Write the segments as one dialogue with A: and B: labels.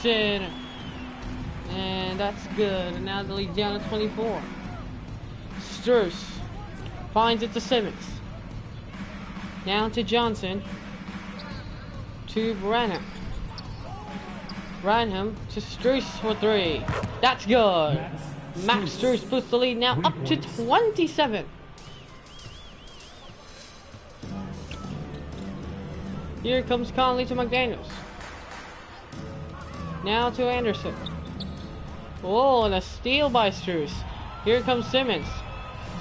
A: And that's good. And now the lead down to 24. Strus finds it to Simmons. Down to Johnson. To Branham. Branham to Strus for 3. That's good. Max Strus puts the lead now up to 27. Here comes Conley to McDaniels. Now to Anderson. Oh, and a steal by Strus. Here comes Simmons.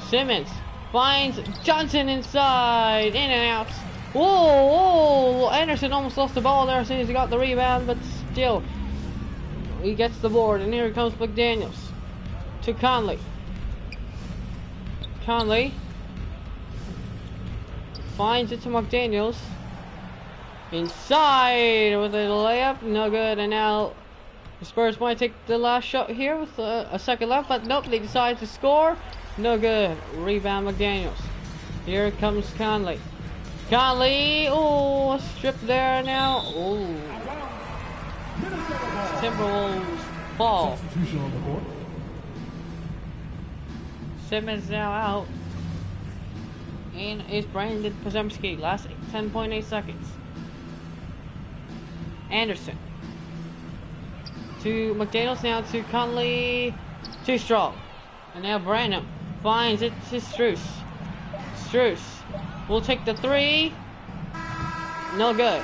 A: Simmons finds Johnson inside. In and out. Whoa, Anderson almost lost the ball there as soon as he got the rebound, but still, he gets the board. And here comes McDaniels to Conley. Conley finds it to McDaniels. Inside with a layup, no good. And now the Spurs might take the last shot here with a second left, but nope, they decide to score. No good. Rebound McDaniels. Here comes Conley. Conley, oh, strip there now. Oh, Timberwolves ball. Simmons now out. And it's Brandon Podziemski. Last 10.8 seconds. Anderson. To McDaniels now to Conley. Too strong. And now Branham finds it to Strus. Strus will take the 3. No good.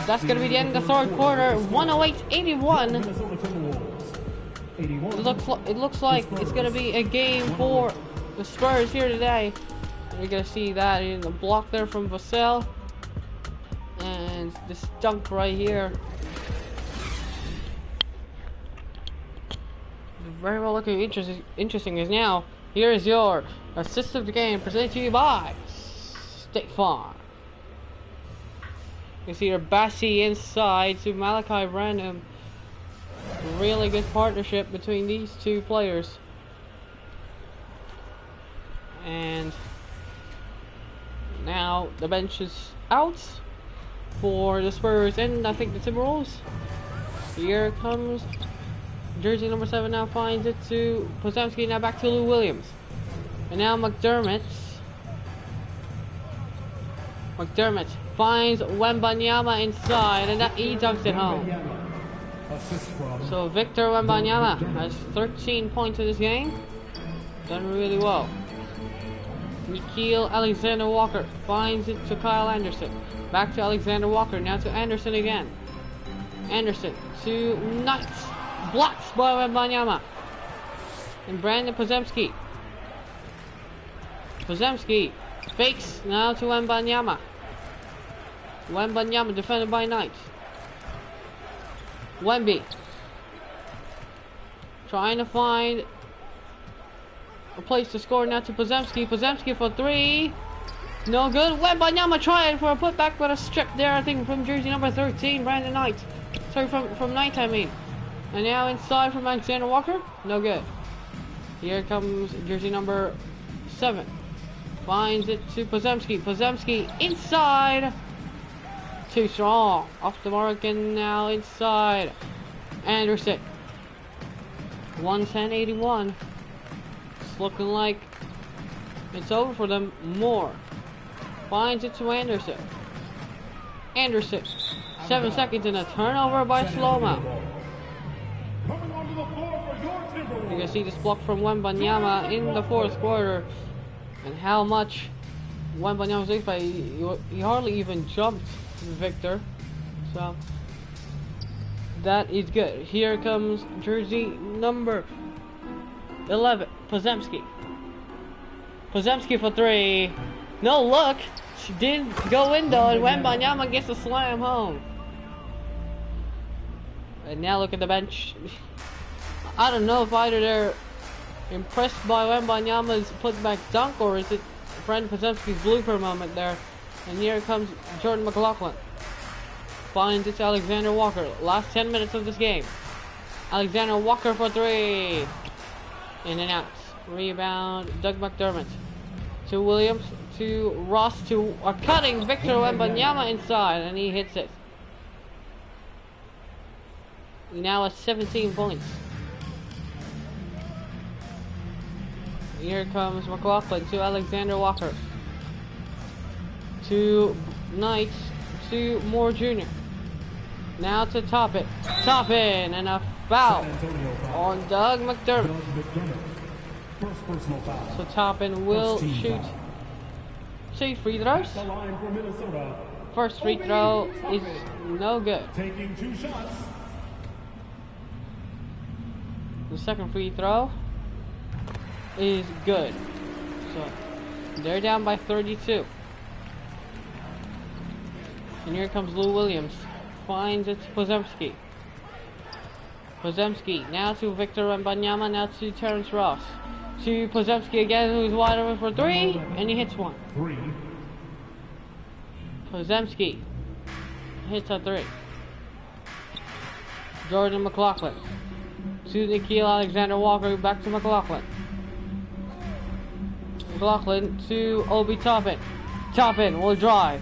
A: That's going to be the end of the third quarter. 108-81. It looks like it's going to be a game for the Spurs here today. You're going to see that in the block there from Vassell. And this dunk right here. Very well looking interesting is now. Here is your assist of the game presented to you by State Farm. You see your Bassi inside to Malachi Branham. Really good partnership between these two players. And now the bench is out for the Spurs and I think the Timberwolves. Here comes jersey number 7 now finds it to Podziemski, now back to Lou Williams. And now McDermott finds Wembanyama inside and that he dunks it home. So Victor Wembanyama has 13 points in this game. Done really well. Nickeil Alexander-Walker finds it to Kyle Anderson. Back to Alexander-Walker, now to Anderson again. Anderson to Knights. Blocked by Wembanyama. And Brandon Podziemski. Podziemski fakes now to Wembanyama. Wembanyama defended by Knights. Wemby trying to find a place to score now to Podziemski. Podziemski for 3. No good. Wembanyama trying for a putback, but a strip there, I think, from jersey number 13, Brandon Knight. Sorry, from Knight, I mean. And now inside from Alexander Walker. No good. Here comes jersey number 7. Finds it to Podziemski. Podziemski inside. Too strong. Off the mark and now inside. Anderson. 110-81. It's looking like it's over for them. More. Finds it to Anderson. Anderson. 7 seconds and a turnover by Sloma. You can see this block from Wembanyama in the fourth quarter. And how much Wembanyama was used by. He hardly even jumped Victor. So that is good. Here comes jersey number 11, Podziemski. Podziemski for 3. No look. She didn't go in though, and Wembanyama gets a slam home. And now look at the bench. I don't know if either they're impressed by Wembanyama's putback dunk or is it Brandon Podziemski's blooper moment there. And here comes Jordan McLaughlin. Finds it to Alexander Walker. Last 10 minutes of this game. Alexander Walker for 3. In and out. Rebound. Doug McDermott. To Williams. To Ross. To a cutting Victor Wembanyama inside. And he hits it. now at 17 points. Here comes McLaughlin to Alexander Walker. To Knight to Moore Jr. Now to Toppin. Toppin and a foul on Doug McDermott.
B: First personal foul.
A: So Toppin will shoot 2 free throws.
B: The line for Minnesota.
A: First free throw is no good.
B: Taking 2 shots.
A: The second free throw is good. So they're down by 32. And here comes Lou Williams. Finds it to Podziemski. Podziemski now to Victor Wembanyama. Now to Terrence Ross. To Podziemski again, who's wide open for 3, and he hits one.
B: 3.
A: Podziemski hits a 3. Jordan McLaughlin to Nikhil Alexander Walker. Back to McLaughlin. McLaughlin to Obi Toppin. Toppin will drive.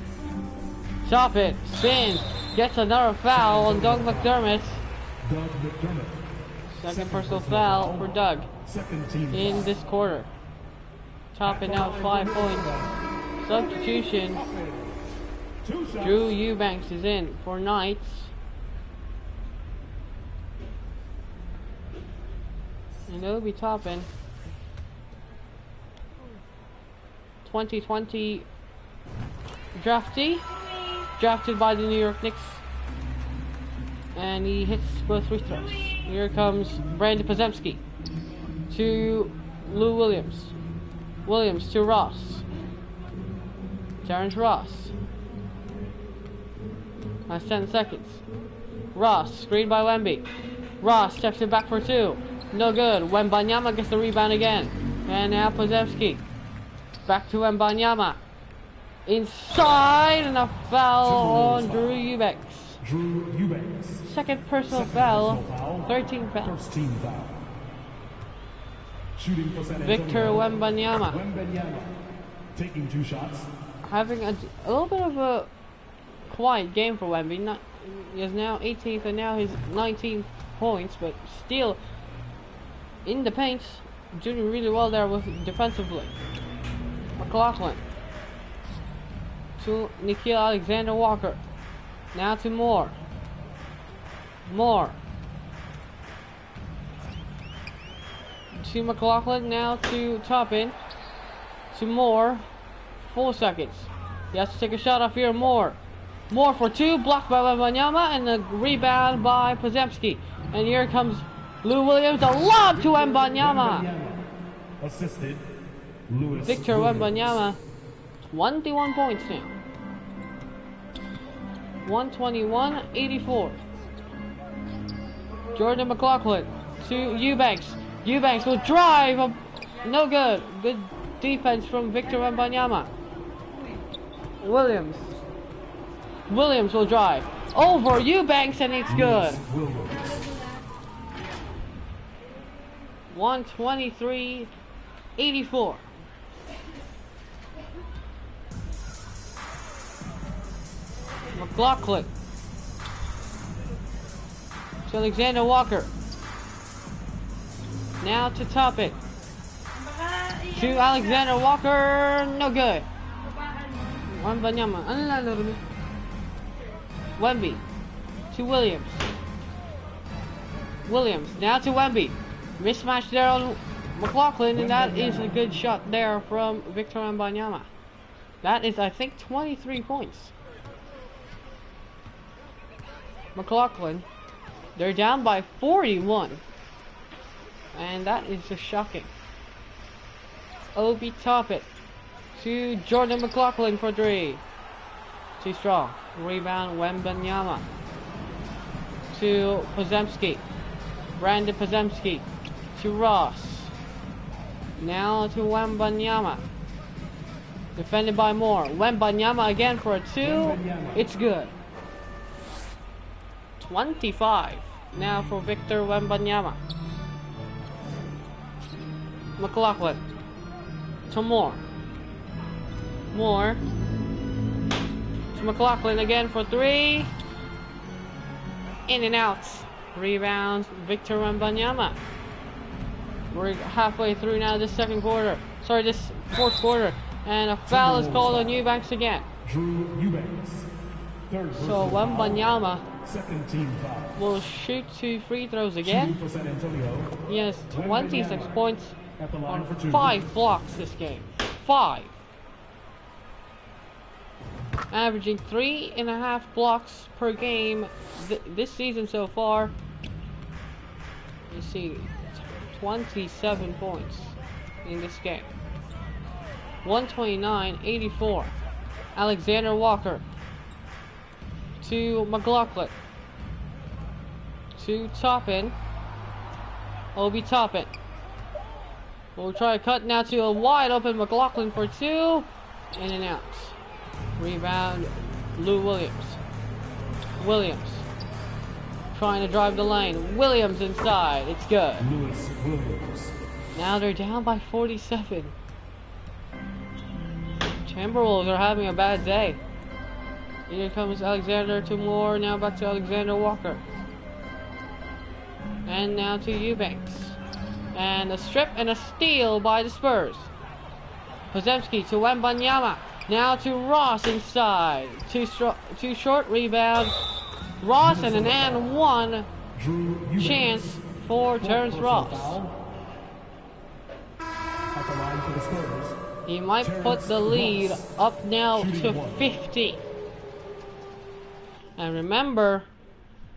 A: Toppin spins. Gets another foul on Doug McDermott.
B: Doug McDermott.
A: Second personal foul for Doug in this quarter. Toppin out 5 points. Substitution. Drew Eubanks is in for Knights. And Obi Toppin, 2020 draftee, drafted by the New York Knicks. And he hits both free throws. Here comes Brandon Podziemski to Lou Williams. Williams to Ross. Terrence Ross. Last 10 seconds. Ross, screened by Wemby. Ross steps it back for 2. No good. Wembanyama gets the rebound again. And now Podziemski. Back to Wembanyama. Inside, and a foul on Drew Eubanks.
B: Drew Eubanks.
A: Second personal foul. 13 fouls.
B: First team foul. Shooting for San Antonio.
A: Victor Wembanyama.
B: Wembanyama taking 2 shots.
A: Having a little bit of a quiet game for Wemby. He is now 18th and now he's 19 points, but still in the paint, doing really well there with defensively. McLaughlin to Nikhil Alexander Walker. Now to Moore. Moore to McLaughlin. Now to Toppin. To Moore. 4 seconds. He has to take a shot off here. Moore. Moore for 2. Blocked by Wembanyama. And a rebound by Podziemski. And here comes Lou Williams. A lob to Wembanyama.
B: Assisted. Lewis
A: Victor Wembanyama. 21 points now. 121-84. Jordan McLaughlin to Eubanks. Eubanks will drive. No good. Good defense from Victor Wembanyama. Williams. Williams will drive. Over Eubanks and it's good. 123-84. McLaughlin to Alexander Walker. Now to Toppin. To Alexander Walker. No good. Wembanyama. Wemby to Williams. Williams now to Wemby. Mismatch there on McLaughlin, and that is a good shot there from Victor Wembanyama. That is, I think, 23 points. McLaughlin, they're down by 41. And that is just shocking. Obi Toppin to Jordan McLaughlin for 3. Too strong. Rebound Wembanyama to Podziemski. Brandon Podziemski to Ross. Now to Wembanyama. Defended by Moore. Wembanyama again for a 2. It's good. 25 now for Victor Wembanyama. McLaughlin to Moore. Moore to McLaughlin again for 3. In and out. Rebounds, Victor Wembanyama. We're halfway through now this second quarter. Sorry, this fourth quarter. And a foul is called on Eubanks again.
B: Drew Eubanks. Third
A: So Wembanyama
B: second team foul.
A: will shoot 2 free throws again.
B: Shooting for San Antonio.
A: He has 26 points
B: At the line for
A: on
B: two.
A: 5 blocks this game. 5. Averaging 3.5 blocks per game this season so far. You see, 27 points in this game. 129-84. Alexander Walker to McLaughlin to Toppin. Obi Toppin. We'll try to cut now to a wide open McLaughlin for 2. In and out. Rebound, Lou Williams. Williams trying to drive the lane. Williams inside. It's good.
B: Lewis Williams.
A: Now they're down by 47. Timberwolves are having a bad day. Here comes Alexander to Moore. Now back to Alexander Walker. And now to Eubanks. And a strip and a steal by the Spurs. Podziemski to Wembanyama. Now to Ross inside. Too short rebound. Ross and an and one chance for Terrence Ross.
B: At the line for the Spurs.
A: He might put the lead up now to 50. And remember,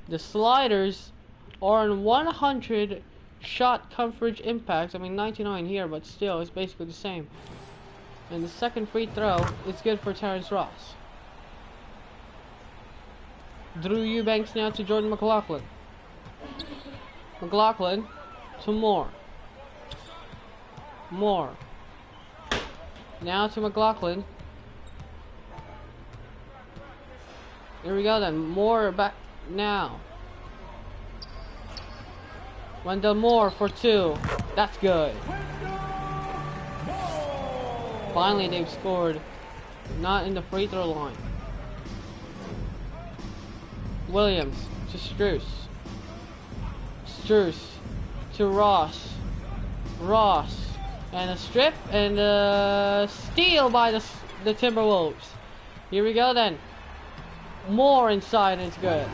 A: the sliders are on 100 shot coverage impacts. I mean 99 here, but still it's basically the same. And the second free throw is good for Terrence Ross. Drew Eubanks now to Jordan McLaughlin. McLaughlin to Moore. Moore. Now to McLaughlin. Here we go then. Moore back now. Wendell Moore for 2. That's good. Finally they've scored. Not in the free throw line. Williams to Strus. Strus to Ross. Ross. And a strip and a steal by the Timberwolves. Here we go then. More inside and it's good.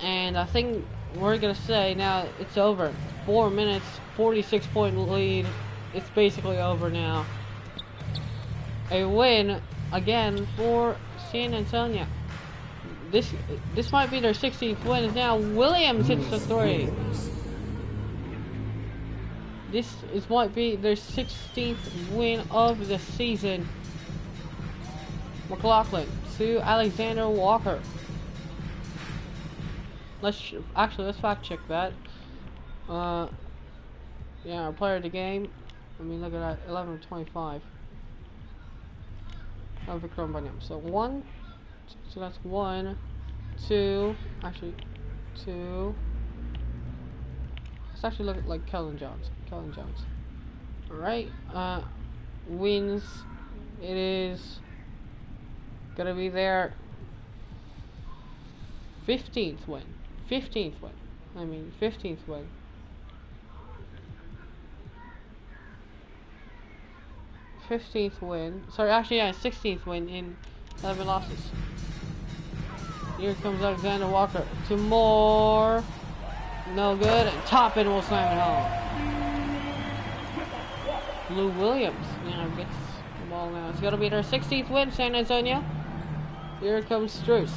A: And I think we're gonna say now it's over. 4 minutes, 46-point lead. It's basically over now. A win again for San Antonio. This might be their 16th win. Now Williams hits the 3. This might be their 16th win of the season. McLaughlin to Alexander Walker. Let's fact check that. Yeah, our player of the game. I mean, look at that, 11 of 25. Oh, Victor Wembanyama. So 1. So that's 1, 2. Actually, 2. Let's actually look at like Kellen Jones. Alright, wins. It is gonna be their 15th win. 15th win. 15th win. Sorry, actually, yeah, 16th win in 11 losses. Here comes Alexander Walker to Moore. No good. And Toppin will slam it home. Lou Williams now gets the ball now. It's going to be their 16th win, San Antonio. Here comes Strus.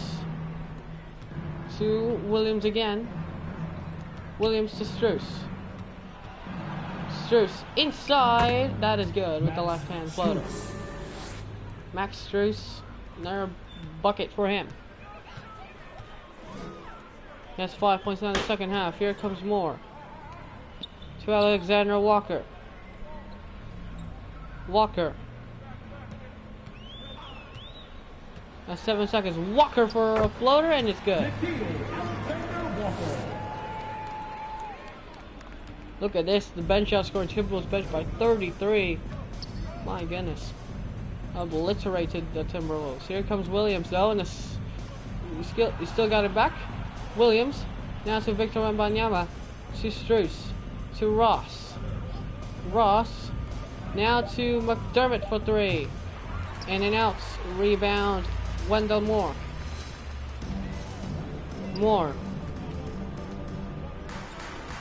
A: To Williams again. Williams to Strus. Strus inside. That is good with the left hand floater. Max Strus. Another bucket for him. That's 5 points now in the second half. Here comes Moore. To Alexander Walker. Walker. That's 7 seconds. Walker for a floater and it's good. Look at this. The bench outscored Timberwolves bench by 33. My goodness. Obliterated the Timberwolves. Here comes Williams though, and He still got it back. Williams. Now to Victor Wembanyama. To Struce. To Ross. Ross. Now to McDermott for 3. In and out. Rebound. Wendell Moore.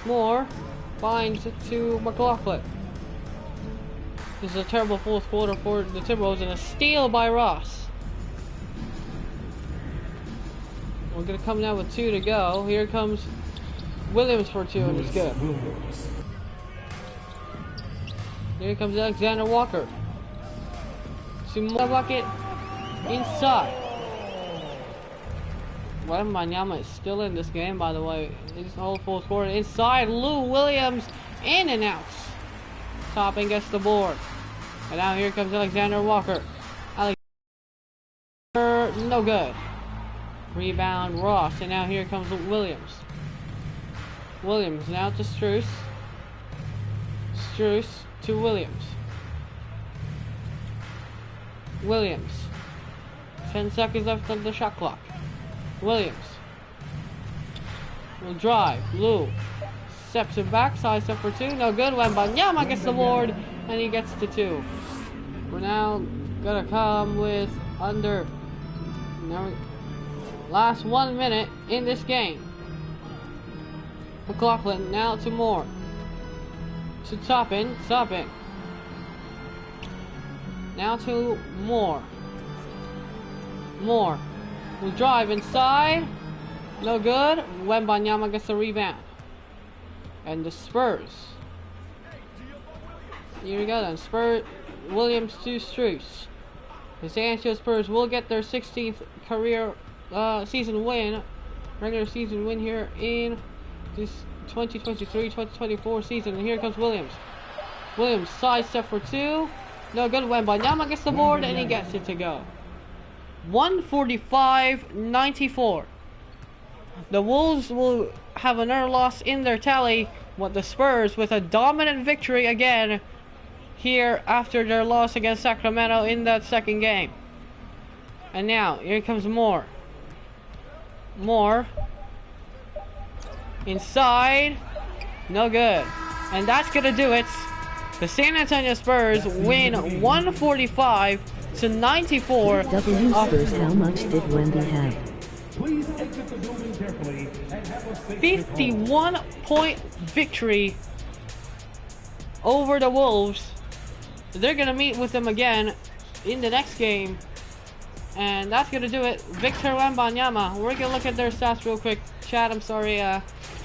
A: Moore finds it to McLaughlin. This is a terrible fourth quarter for the Timberwolves and a steal by Ross. We're going to come now with 2 to go. Here comes Williams for 2 and it's good. Here comes Alexander Walker. To bucket inside. Wembanyama is still in this game, by the way. This whole fourth quarter. Inside, Lou Williams, in and out. Topping gets the board. And now here comes Alexander Walker. Alexander, no good. Rebound, Ross. And now here comes Williams. Williams now to Struce. Struce to Williams. Williams. 10 seconds left on the shot clock. Williams will drive. Lou steps it back, side step for 2, no good. Wembanyama gets the board, and he gets to 2. We're now gonna come with under last 1 minute in this game. McLaughlin now to Moore. To Toppin. Now to Moore. Moore will drive inside. No good. Wembanyama gets the rebound. And the Spurs. Here we go then. Spurs. Williams to Struce. The San Antonio Spurs will get their 16th career season win. Regular season win here in this 2023-2024 season. And here comes Williams. Williams side step for 2. No good. Wembanyama gets the board and he gets it to go. 145-94. The Wolves will have another loss in their tally, with the Spurs with a dominant victory again here after their loss against Sacramento in that second game. And now here comes Moore. Moore inside, no good. And that's gonna do it. The San Antonio Spurs win 145-94.
C: Spurs, how much did Wendy have?
B: Please exit the building carefully and have a safe
A: 51-point victory over the Wolves. They're gonna meet with them again in the next game, and that's gonna do it. Victor Wembanyama. We're gonna look at their stats real quick. Chad, I'm sorry.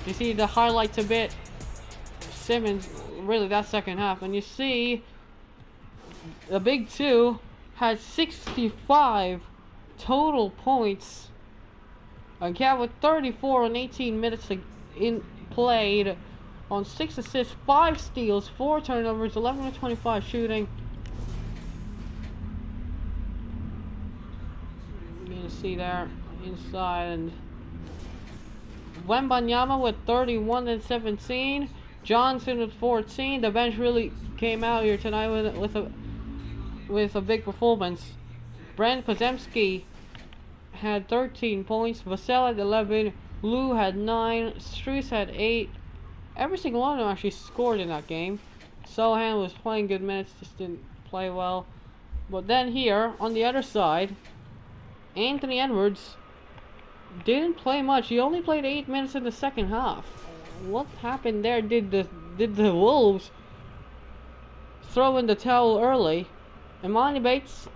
A: You see the highlights a bit. Simmons, really that second half, and you see the big two had 65 total points. Again, with 34 and 18 minutes in played, on 6 assists, 5 steals, 4 turnovers, 11 of 25 shooting. You can see there inside, and Wembanyama with 31 and 17. Johnson with 14. The bench really came out here tonight with a big performance. Brent Podziemski had 13 points. Vassell had 11. Lou had 9. Struce had 8. Every single one of them actually scored in that game. Sohan was playing good minutes, just didn't play well. But then here, on the other side, Anthony Edwards didn't play much. He only played 8 minutes in the second half. What happened there? Did the Wolves throw in the towel early? Imani Bates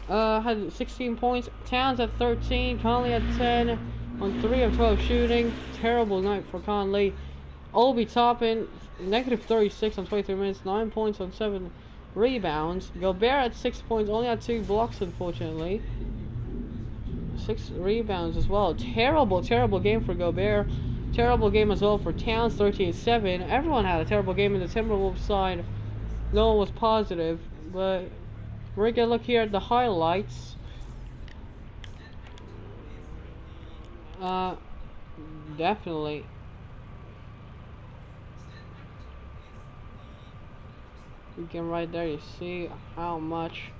A: had 16 points. Towns at 13. Conley at 10 on 3 of 12 shooting. Terrible night for Conley. Obi Toppin, negative 36 on 23 minutes. 9 points on 7 rebounds. Gobert at 6 points. Only had 2 blocks, unfortunately. 6 rebounds as well. Terrible game for Gobert. Terrible game as well for Towns, 13-7. Everyone had a terrible game in the Timberwolves side. No one was positive, but we're gonna look here at the highlights. Definitely. You can right there, you see how much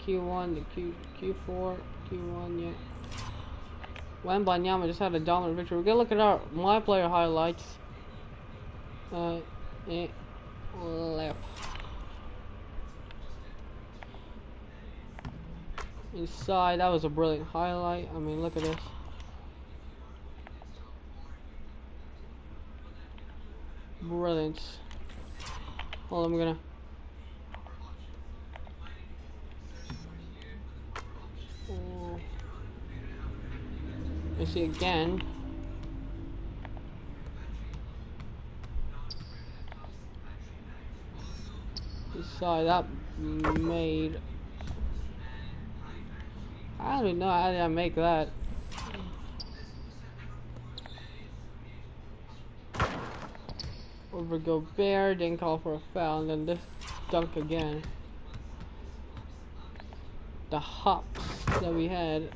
A: Q1 to Q4, Q1, yeah. Wembanyama just had a dominant victory. We're gonna look at our MyPlayer highlights. Left. Inside, that was a brilliant highlight. I mean, look at this. Brilliant. Hold on, I'm gonna. Let's see again. Inside, that made. I don't know how did I make that. Over Gobert, didn't call for a foul, and then this dunk again. The hops that we had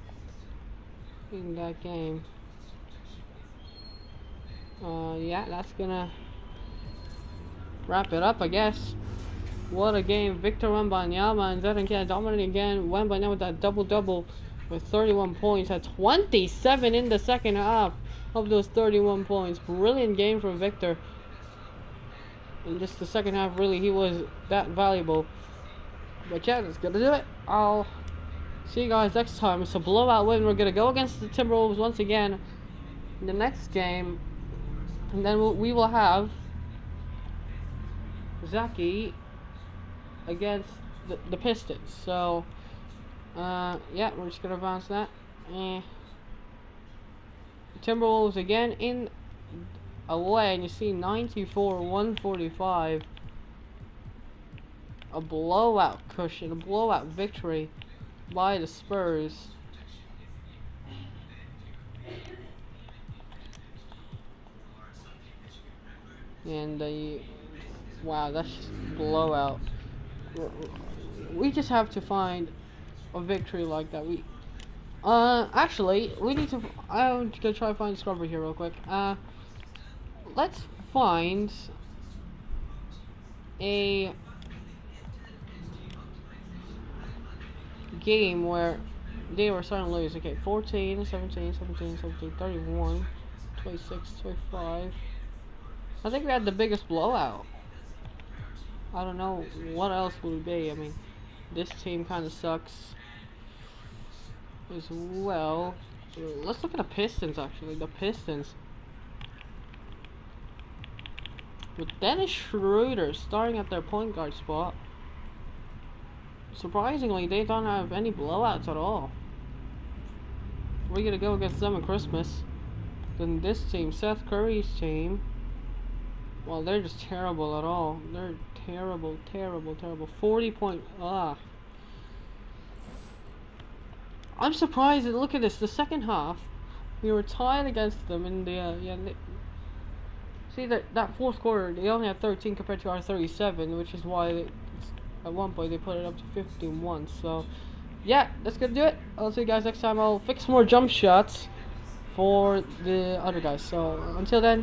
A: in that game. Yeah, that's gonna wrap it up, I guess. What a game. Victor Wembanyama and Zedekiah dominating again. Wembanyama with that double-double with 31 points. Had 27 in the second half of those 31 points. Brilliant game from Victor. In just the second half, really, he was that valuable. But yeah, that's gonna do it. I'll see you guys next time. It's a blowout win. We're gonna go against the Timberwolves once again in the next game. And then we will have Jakey against the Pistons. So yeah, we're just gonna bounce that. Timberwolves again in away, and you see 94-145, a blowout cushion, a blowout victory by the Spurs. And wow, that's just blowout. We just have to find a victory like that. Actually, we need to. I'm gonna try to find Scrubber here real quick. Let's find a game where they were starting to lose. Okay, 14, 17, 17, 17, 31, 26, 25. I think we had the biggest blowout. I don't know what else would it be. I mean, this team kind of sucks as well. Let's look at the Pistons, actually. The Pistons. With Dennis Schroeder starting at their point guard spot. Surprisingly, they don't have any blowouts at all. We're gonna go against them at Christmas. Then this team, Seth Curry's team. Well, they're just terrible at all. They're terrible, terrible, terrible. 40 point. I'm surprised. Look at this. The second half, we were tied against them in the see that fourth quarter, they only had 13 compared to our 37, which is why at one point they put it up to 51. So yeah, that's gonna do it. I'll see you guys next time. I'll fix more jump shots for the other guys. So until then.